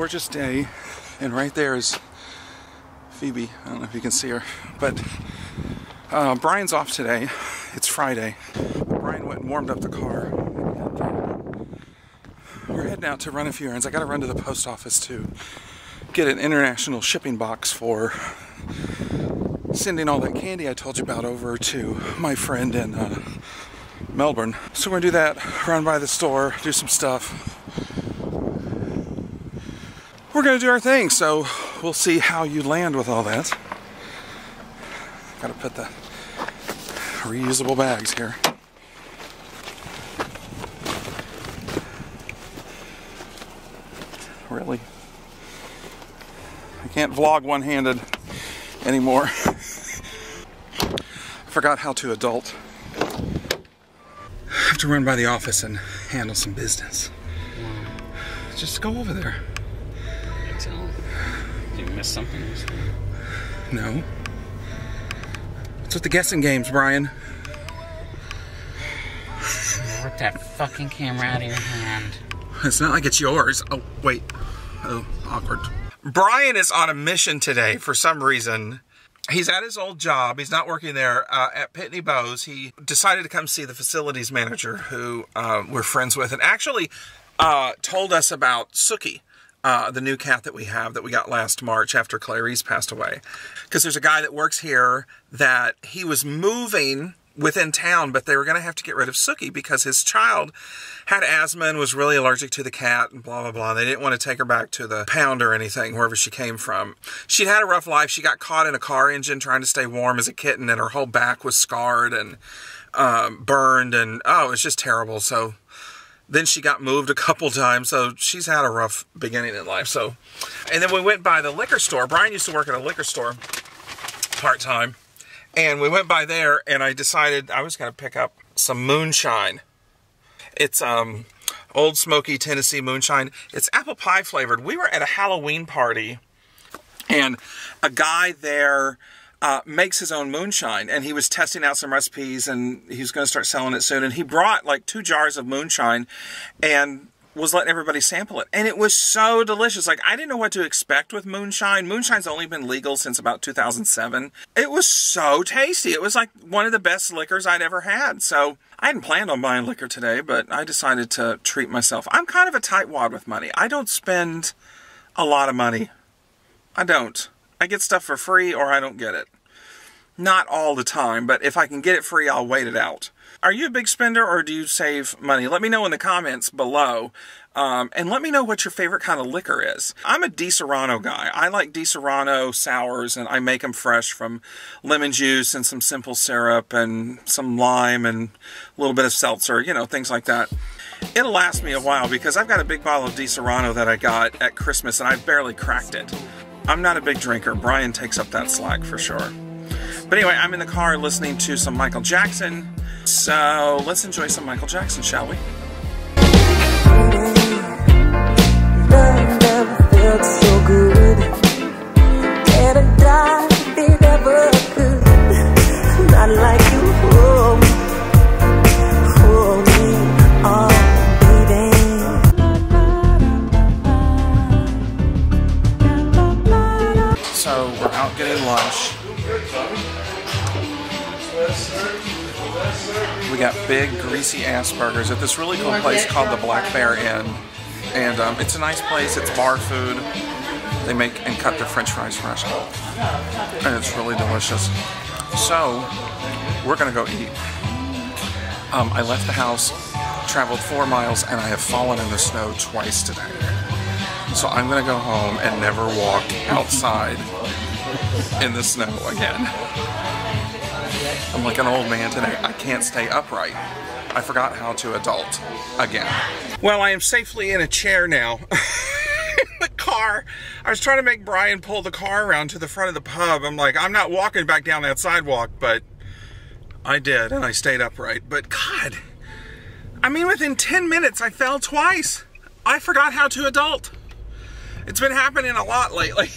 gorgeous day, and right there is Phoebe. I don't know if you can see her, but Brian's off today. It's Friday. Brian went and warmed up the car. We're heading out to run a few errands. I gotta run to the post office to get an international shipping box for sending all that candy I told you about over to my friend in Melbourne. So we're gonna do that, run by the store, do some stuff. We're gonna do our thing, so we'll see how you land with all that. Gotta put the reusable bags here. Really? I can't vlog one-handed anymore. I forgot how to adult. I have to run by the office and handle some business. Just go over there. Did you miss something? No. What's with the guessing games, Brian? Rip that fucking camera out of your hand. It's not like it's yours. Oh, wait. Oh, awkward. Brian is on a mission today for some reason. He's at his old job. He's not working there at Pitney Bowes. He decided to come see the facilities manager who we're friends with, and actually told us about Sookie, the new cat that we have that we got last March after Clarice passed away. Because there's a guy that works here that he was moving within town, but they were going to have to get rid of Sookie because his child had asthma and was really allergic to the cat and blah, blah, blah. They didn't want to take her back to the pound or anything, wherever she came from. She'd had a rough life. She got caught in a car engine trying to stay warm as a kitten, and her whole back was scarred and burned, and oh, it was just terrible. So then she got moved a couple times, so she's had a rough beginning in life. So, and then we went by the liquor store. Brian used to work at a liquor store part-time. And we went by there, and I decided I was going to pick up some moonshine. It's Old Smoky Tennessee moonshine. It's apple pie flavored. We were at a Halloween party, and a guy there makes his own moonshine, and he was testing out some recipes, and he was going to start selling it soon. And he brought like 2 jars of moonshine, and was letting everybody sample it, and it was so delicious. Like, I didn't know what to expect with moonshine. Moonshine's only been legal since about 2007. It was so tasty. It was like one of the best liquors I'd ever had. So I hadn't planned on buying liquor today, but I decided to treat myself. I'm kind of a tightwad with money. I don't spend a lot of money. I don't. I get stuff for free or I don't get it. Not all the time, but if I can get it free, I'll wait it out. Are you a big spender or do you save money? Let me know in the comments below. And let me know what your favorite kind of liquor is. I'm a Di Serrano guy. I like Di Serrano sours, and I make them fresh from lemon juice and some simple syrup and some lime and a little bit of seltzer, you know, things like that. It'll last me a while because I've got a big bottle of Di Serrano that I got at Christmas, and I've barely cracked it. I'm not a big drinker. Brian takes up that slack for sure. But anyway, I'm in the car listening to some Michael Jackson. So let's enjoy some Michael Jackson, shall we? Love never felt so good. And I died if it ever could. Not like you hold me, oh baby. So we're out getting lunch. We got big, greasy-ass burgers at this really cool place called the Black Bear Inn. And it's a nice place. It's bar food. They make and cut their french fries fresh. And it's really delicious. So, we're going to go eat. I left the house, traveled 4 miles, and I have fallen in the snow twice today. So I'm going to go home and never walk outside in the snow again. I'm like an old man today. I can't stay upright. I forgot how to adult again. Well, I am safely in a chair now. In the car. I was trying to make Brian pull the car around to the front of the pub. I'm like, I'm not walking back down that sidewalk, but I did, and I stayed upright. But God, I mean, within 10 minutes, I fell twice. I forgot how to adult. It's been happening a lot lately.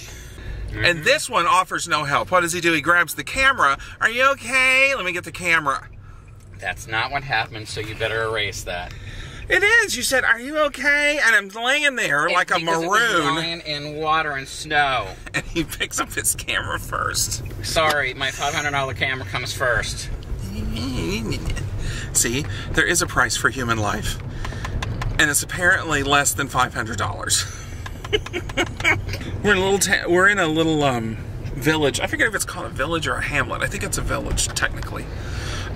And this one offers no help. What does he do? He grabs the camera. Are you okay? Let me get the camera. That's not what happened, so you better erase that. It is. You said, "Are you okay?" And I'm laying there like a Because maroon. it was lying in water and snow. And he picks up his camera first. Sorry, my $500 camera comes first. See, there is a price for human life. And it's apparently less than $500. We're in a little village. I forget if it's called a village or a hamlet. I think it's a village, technically.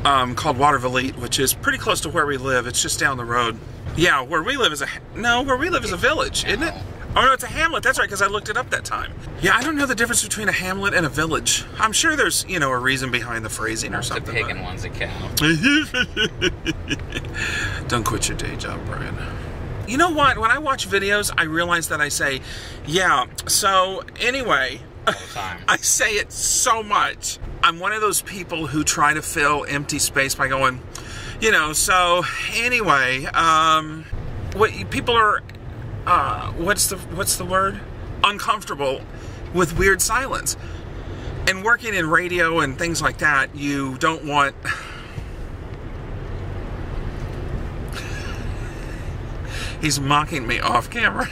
Called Watervliet, which is pretty close to where we live. It's just down the road. Yeah, where we live is a village, isn't it? Oh no, it's a hamlet. That's right, because I looked it up that time. Yeah, I don't know the difference between a hamlet and a village. I'm sure there's, you know, a reason behind the phrasing or something. One's a pig and one's a cow. Don't quit your day job, Brian. You know what? When I watch videos, I realize that I say, yeah, so anyway, All the time. I say it so much. I'm one of those people who try to fill empty space by going, you know, so anyway, what people are, what's the word? Uncomfortable with weird silence. And working in radio and things like that, you don't want... He's mocking me off camera.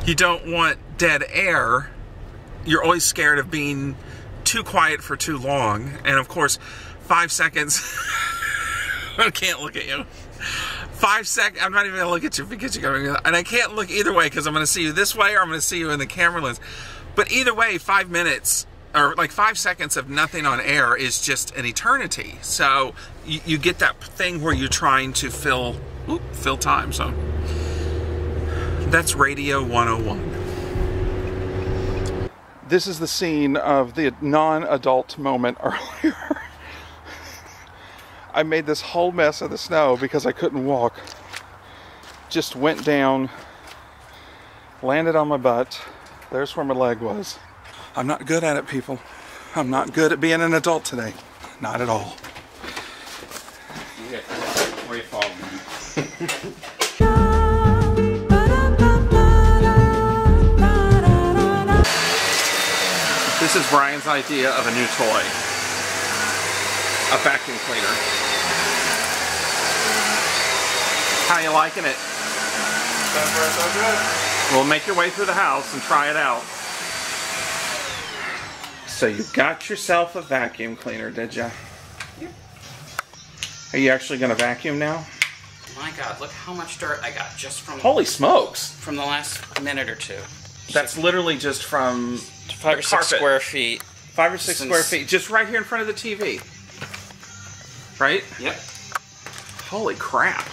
You don't want dead air. You're always scared of being too quiet for too long. And of course, 5 seconds... I can't look at you. 5 seconds... I'm not even going to look at you because you're going to... And I can't look either way because I'm going to see you this way or I'm going to see you in the camera lens. But either way, 5 minutes... or like 5 seconds of nothing on air is just an eternity. So you get that thing where you're trying to fill time. So that's Radio 101. This is the scene of the non-adult moment earlier. I made this whole mess of the snow because I couldn't walk. Just went down, landed on my butt. There's where my leg was. I'm not good at it, people. I'm not good at being an adult today. Not at all. Where you fall? This is Brian's idea of a new toy. A vacuum cleaner. How you liking it? So far, so good. Well, make your way through the house and try it out. So you got yourself a vacuum cleaner, did ya? Yep. Are you actually going to vacuum now? My God, look how much dirt I got just from Holy smokes! from the last minute or two. That's literally just from 5 or 6 carpet. square feet. 5 or 6 square feet, just right here in front of the TV. Right? Yep. Holy crap.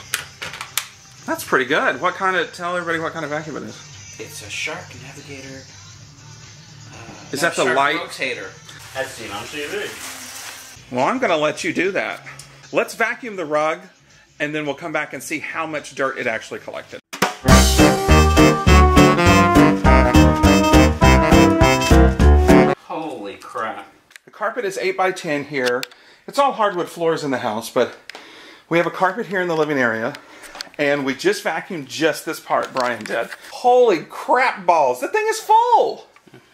That's pretty good. What kind of, tell everybody what kind of vacuum it is. It's a Shark Navigator. Is that the Shark light? Rotator. As seen on TV. Well, I'm going to let you do that. Let's vacuum the rug, and then we'll come back and see how much dirt it actually collected. Holy crap. The carpet is 8 by 10 here. It's all hardwood floors in the house, but we have a carpet here in the living area, and we just vacuumed just this part, Brian did. Holy crap balls, the thing is full!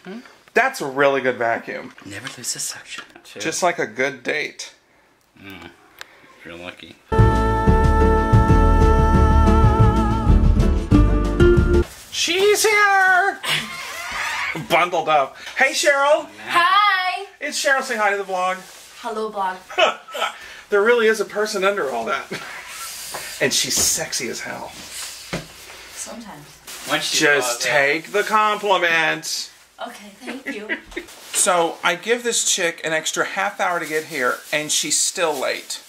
Mm-hmm. That's a really good vacuum. Never lose a suction. Just like a good date. If you're lucky. She's here! Bundled up. Hey, Cheryl! Hi! It's Cheryl saying hi to the vlog. Hello, vlog. There really is a person under all that. And she's sexy as hell. Sometimes. Just take the compliment. Okay, thank you. So I give this chick an extra half hour to get here, and she's still late.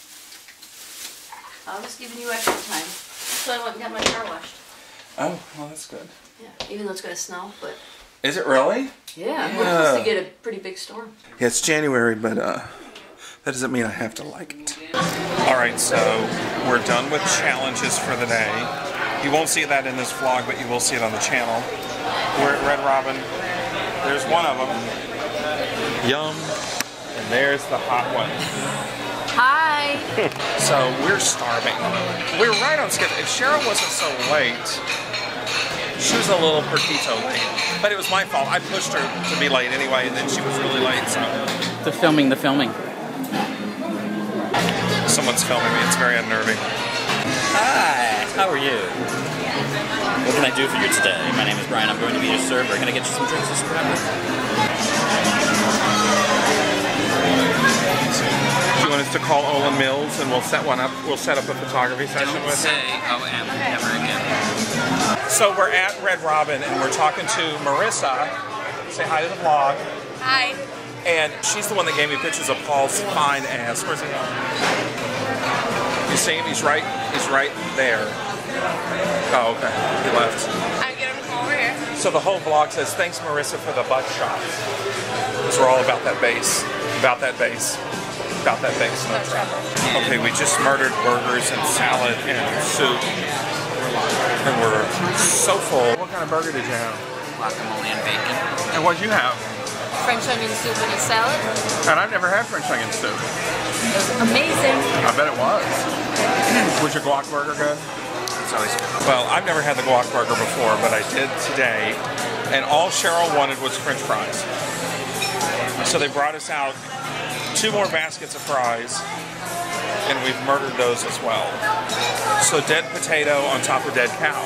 I was giving you extra time. So I went and got my car washed. Oh, well, that's good. Yeah, even though it's going to snow, but... Is it really? Yeah, we're supposed to get a pretty big storm. Yeah, it's January, but that doesn't mean I have to like it. Alright, so we're done with challenges for the day. You won't see that in this vlog, but you will see it on the channel. We're at Red Robin. There's one of them. Yum. And there's the hot one. Hi! So we're starving. We're right on schedule. If Cheryl wasn't so late, she was a little perquito late. But it was my fault. I pushed her to be late anyway, and then she was really late, so. The filming. Someone's filming me. It's very unnerving. Hi, how are you? What can I do for you today? My name is Brian. I'm going to be your server. Can I get you some drinks to scrap with? Do you want us to call Olin Mills and we'll set one up? We'll set up a photography session Don't with say him. OM ever again. So we're at Red Robin and we're talking to Marissa. Say hi to the vlog. Hi. And she's the one that gave me pictures of Paul's fine ass. Where's he going? You see him? He's right there. Oh, okay. He left. I'm getting him over here. So the whole vlog says, thanks Marissa for the butt shots. Because we're all about that bass. About that bass. About that bass. No trouble. Okay, we just murdered burgers and salad and soup. And we're so full. What kind of burger did you have? Guacamole and bacon. And what'd you have? French onion soup and a salad. And I've never had French onion soup. It was amazing. I bet it was. Was your guac burger good? It's always good. Well, I've never had the guac burger before, but I did today. And all Cheryl wanted was French fries. So they brought us out 2 more baskets of fries. And we've murdered those as well. So dead potato on top of dead cow.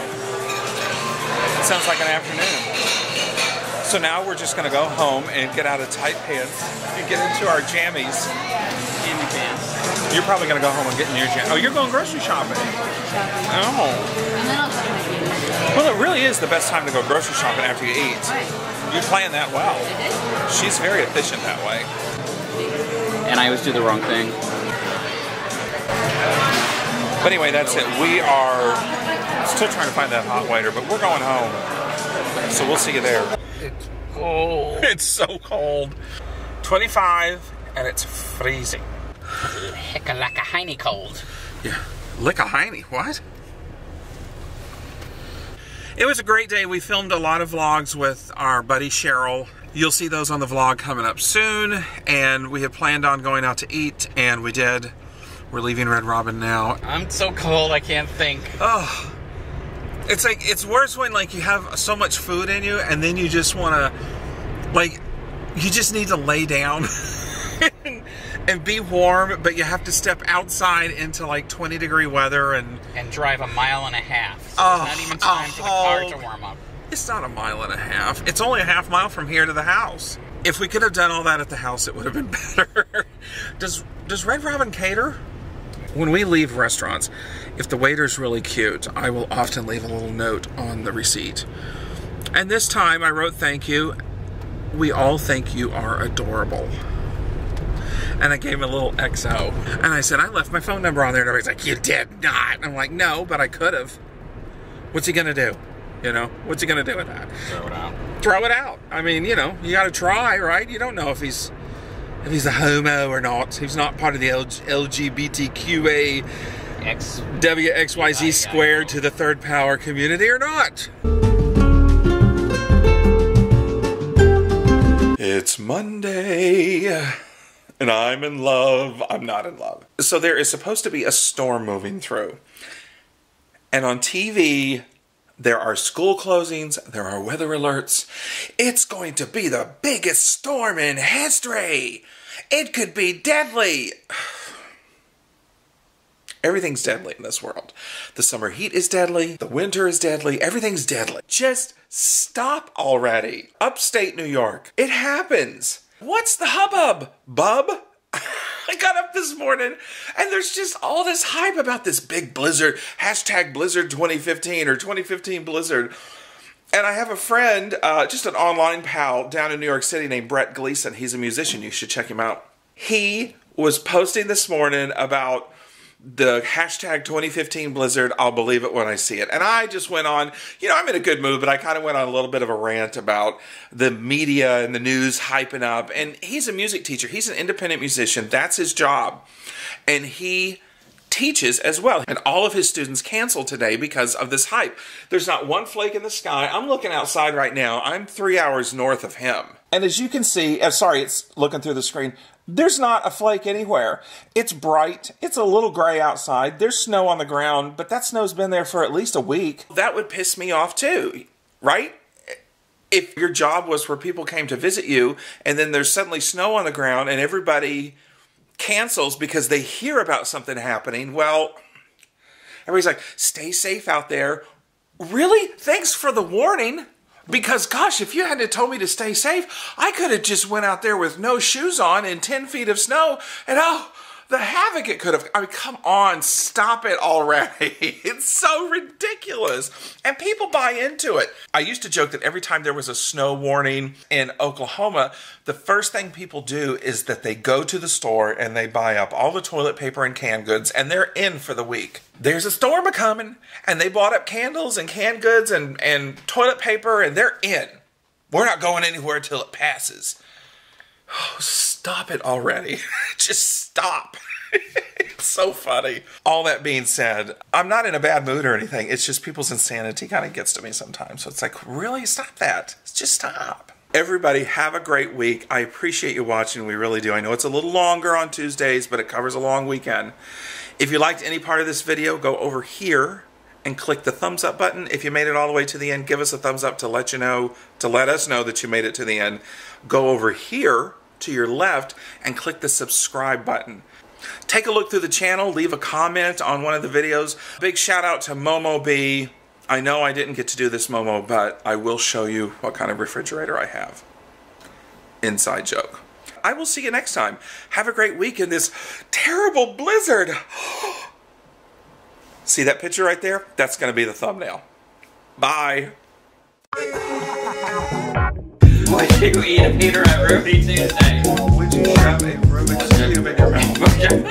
Sounds like an afternoon. So now we're just going to go home and get out of tight pants and get into our jammies. Jammy pants. You're probably going to go home and get in your jam. Oh, you're going grocery shopping. Oh. And then I'll try my favorite. Well, it really is the best time to go grocery shopping after you eat. You plan that well. She's very efficient that way. And I always do the wrong thing. But anyway, that's it. We are still trying to find that hot waiter, but we're going home. So we'll see you there. It's cold. It's so cold. 25 and it's freezing. Hickalacka-hiney cold. Yeah. Lick-a-hiney. What? It was a great day. We filmed a lot of vlogs with our buddy Cheryl. You'll see those on the vlog coming up soon. And we had planned on going out to eat, and we did. We're leaving Red Robin now. I'm so cold I can't think. Oh. It's like, it's worse when like you have so much food in you and then you just want to, like, you just need to lay down and be warm, but you have to step outside into like 20-degree weather and drive a mile and a half. So it's not even time for the car to warm up. It's not a mile and a half. It's only a half mile from here to the house. If we could have done all that at the house, it would have been better. Does Red Robin cater? When we leave restaurants, if the waiter's really cute, I will often leave a little note on the receipt. And this time I wrote, thank you. We all think you are adorable. And I gave him a little XO. And I said, I left my phone number on there. And everybody's like, you did not. I'm like, no, but I could have. What's he going to do? You know, what's he going to do with that? Throw it out. Throw it out. I mean, you know, you got to try, right? You don't know if he's a homo or not. He's not part of the LGBTQA WXYZ squared to the third power community or not. It's Monday, and I'm in love. I'm not in love. So there is supposed to be a storm moving through. And on TV, there are school closings, there are weather alerts. It's going to be the biggest storm in history. It could be deadly. Everything's deadly in this world. The summer heat is deadly. The winter is deadly. Everything's deadly. Just stop already. Upstate New York. It happens. What's the hubbub, bub? I got up this morning and there's just all this hype about this big blizzard. Hashtag Blizzard 2015 or 2015 Blizzard. And I have a friend, just an online pal down in New York City named Brett Gleason. He's a musician. You should check him out. He was posting this morning about the hashtag 2015 Blizzard. I'll believe it when I see it. And I just went on, you know, I'm in a good mood, but I kind of went on a little bit of a rant about the media and the news hyping up. And he's a music teacher. He's an independent musician. That's his job. And he teaches as well. And all of his students canceled today because of this hype. There's not one flake in the sky. I'm looking outside right now. I'm 3 hours north of him. And as you can see, sorry, it's looking through the screen. There's not a flake anywhere. It's bright. It's a little gray outside. There's snow on the ground, but that snow's been there for at least a week. That would piss me off too, right? If your job was where people came to visit you and then there's suddenly snow on the ground and everybody cancels because they hear about something happening, well, Everybody's like, stay safe out there. Really? Thanks for the warning. Because, gosh, if you hadn't told me to stay safe, I could have just went out there with no shoes on in 10 feet of snow, and oh, the havoc it could have. I mean, come on, stop it already. It's so ridiculous. And people buy into it. I used to joke that every time there was a snow warning in Oklahoma, the first thing people do is that they go to the store and they buy up all the toilet paper and canned goods, and they're in for the week. There's a storm a-coming, and they bought up candles and canned goods and toilet paper, and they're in. We're not going anywhere until it passes. Oh, stop it already. Just stop. It's so funny. All that being said, I'm not in a bad mood or anything. It's just people's insanity kind of gets to me sometimes. So it's like, really? Stop that. Just stop. Everybody, have a great week. I appreciate you watching. We really do. I know it's a little longer on Tuesdays, but it covers a long weekend. If you liked any part of this video, go over here and click the thumbs up button. If you made it all the way to the end, give us a thumbs up to let us know that you made it to the end. Go over here to your left and click the subscribe button. Take a look through the channel, leave a comment on one of the videos. Big shout out to Momo B. I know I didn't get to do this, Momo, but I will show you what kind of refrigerator I have. Inside joke. I will see you next time. Have a great week in this terrible blizzard. See that picture right there? That's going to be the thumbnail. Bye. Would you eat a Peter at Ruby Tuesday? Would you have a Rubik's Cube in your mouth?